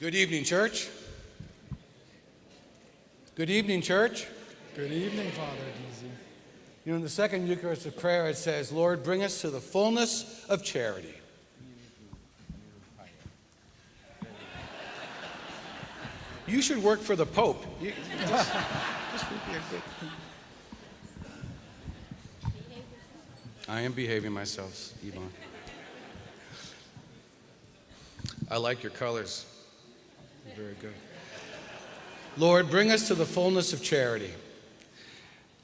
Good evening, church. Good evening, church. Good evening, Father Deasy. You know, in the second Eucharistic prayer, it says, Lord, bring us to the fullness of charity. You should work for the Pope. I am behaving myself, Yvonne. I like your colors. Very good. Lord, bring us to the fullness of charity.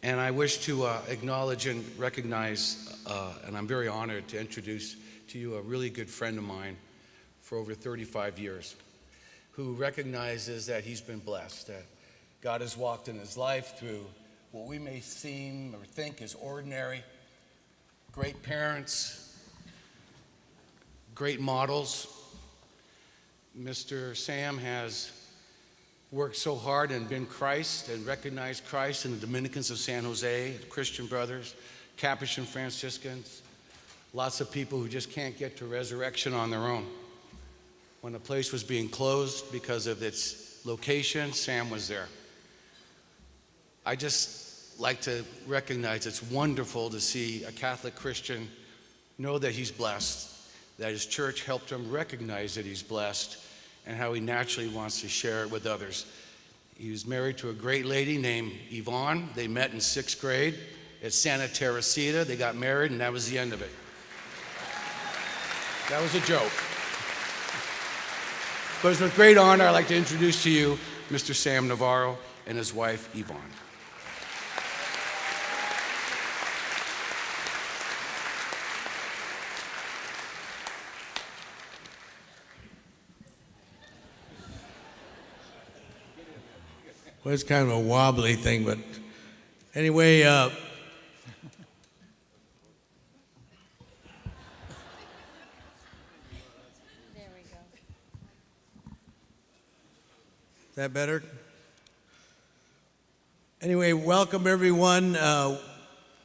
And I wish to acknowledge and recognize, and I'm very honored to introduce to you a really good friend of mine for over 35 years, who recognizes that he's been blessed, that God has walked in his life through what we may seem or think is ordinary, great parents, great models. Mr. Sam has worked so hard and been Christ and recognized Christ in the Dominicans of San Jose, Christian brothers, Capuchin Franciscans, lots of people who just can't get to resurrection on their own. When the place was being closed because of its location, Sam was there. I just like to recognize it's wonderful to see a Catholic Christian know that he's blessed, that his church helped him recognize that he's blessed, and how he naturally wants to share it with others. He was married to a great lady named Yvonne. They met in 6th grade at Santa Teresita. They got married, and that was the end of it. That was a joke. But it's with great honor I'd like to introduce to you Mr. Sam Navarro and his wife, Yvonne. Well, it's kind of a wobbly thing, but anyway, There we go. Is that better? Anyway, welcome everyone.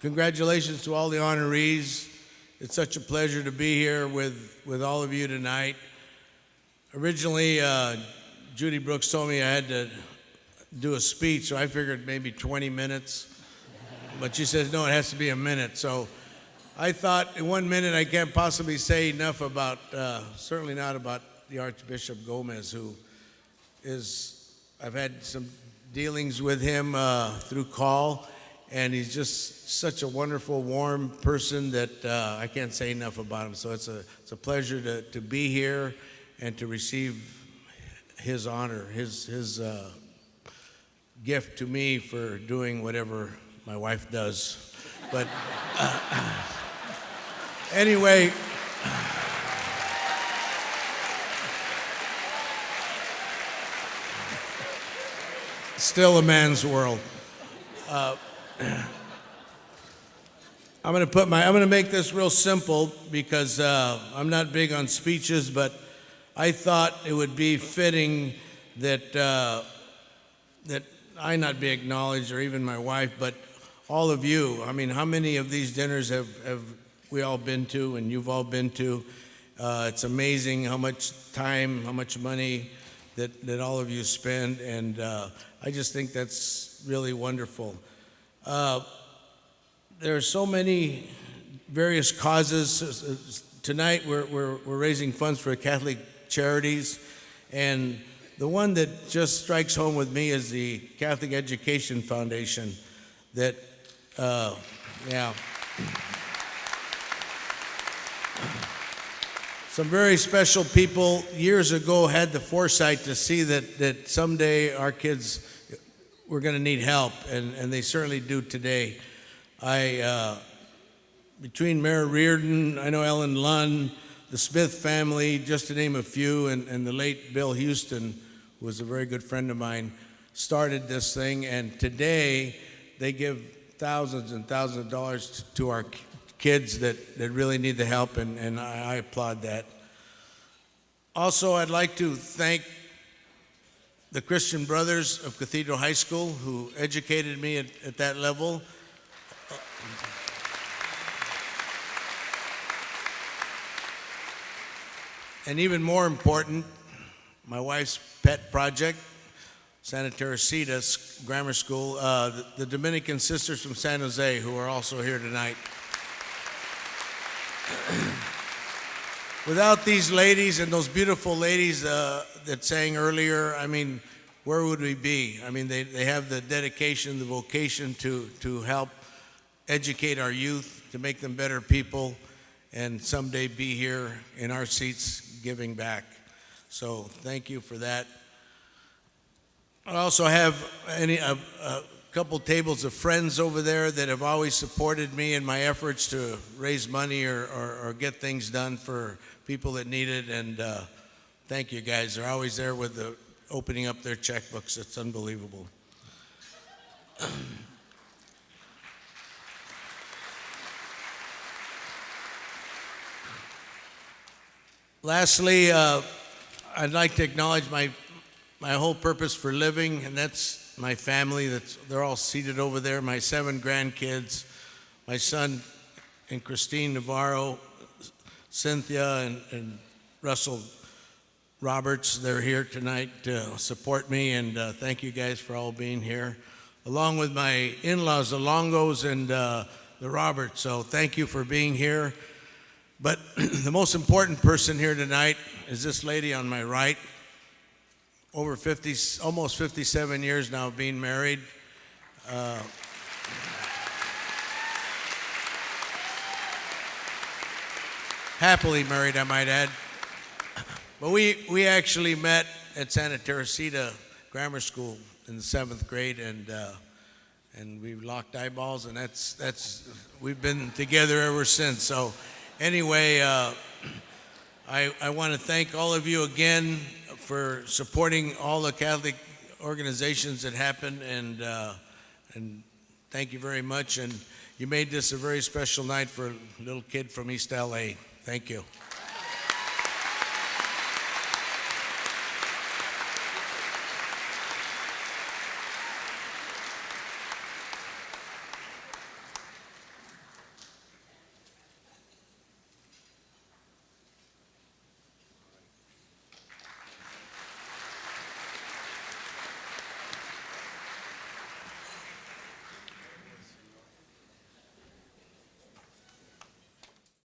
Congratulations to all the honorees. It's such a pleasure to be here with all of you tonight. Originally, Judy Brooks told me I had to do a speech, so I figured maybe 20 minutes. But she says, no, it has to be a minute. So I thought in 1 minute I can't possibly say enough about, certainly not about the Archbishop Gomez, who is, I've had some dealings with him through call, and he's just such a wonderful, warm person that I can't say enough about him. So it's a pleasure to be here and to receive his honor, his gift to me for doing whatever my wife does. But anyway, still a man's world. I'm going to make this real simple because I'm not big on speeches, but I thought it would be fitting that that I not be acknowledged, or even my wife, but all of you. I mean, how many of these dinners have we all been to, and you've all been to? It's amazing how much time, how much money that all of you spend, and I just think that's really wonderful. There are so many various causes. Tonight we're raising funds for Catholic charities, and the one that just strikes home with me is the Catholic Education Foundation that, some very special people years ago had the foresight to see that someday our kids were going to need help, and they certainly do today. Between Mayor Reardon, I know Ellen Lunn, the Smith family, just to name a few, and the late Bill Houston, who was a very good friend of mine, started this thing, and today they give thousands and thousands of dollars to our kids that really need the help, and I applaud that. Also, I'd like to thank the Christian Brothers of Cathedral High School, who educated me at that level. And even more important, my wife's pet project, Santa Teresita Grammar School, the Dominican sisters from San Jose, who are also here tonight. Without these ladies and those beautiful ladies that sang earlier, I mean, where would we be? I mean, they have the dedication, the vocation to help educate our youth, to make them better people, and someday be here in our seats giving back. So thank you for that. I also have a couple tables of friends over there that have always supported me in my efforts to raise money or get things done for people that need it. And thank you guys. They're always there with opening up their checkbooks. It's unbelievable. Lastly, I'd like to acknowledge my whole purpose for living, and that's my family. They're all seated over there. My 7 grandkids, my son and Christine Navarro, Cynthia and Russell Roberts. They're here tonight to support me, and thank you guys for all being here, along with my in-laws, the Longos and the Roberts. So thank you for being here. But the most important person here tonight is this lady on my right. Over 50, almost 57 years now of being married. Happily married, I might add. But we actually met at Santa Teresita Grammar School in the 7th grade, and we locked eyeballs, and we've been together ever since. So anyway, I want to thank all of you again for supporting all the Catholic organizations that happen, and thank you very much. And you made this a very special night for a little kid from East LA. Thank you.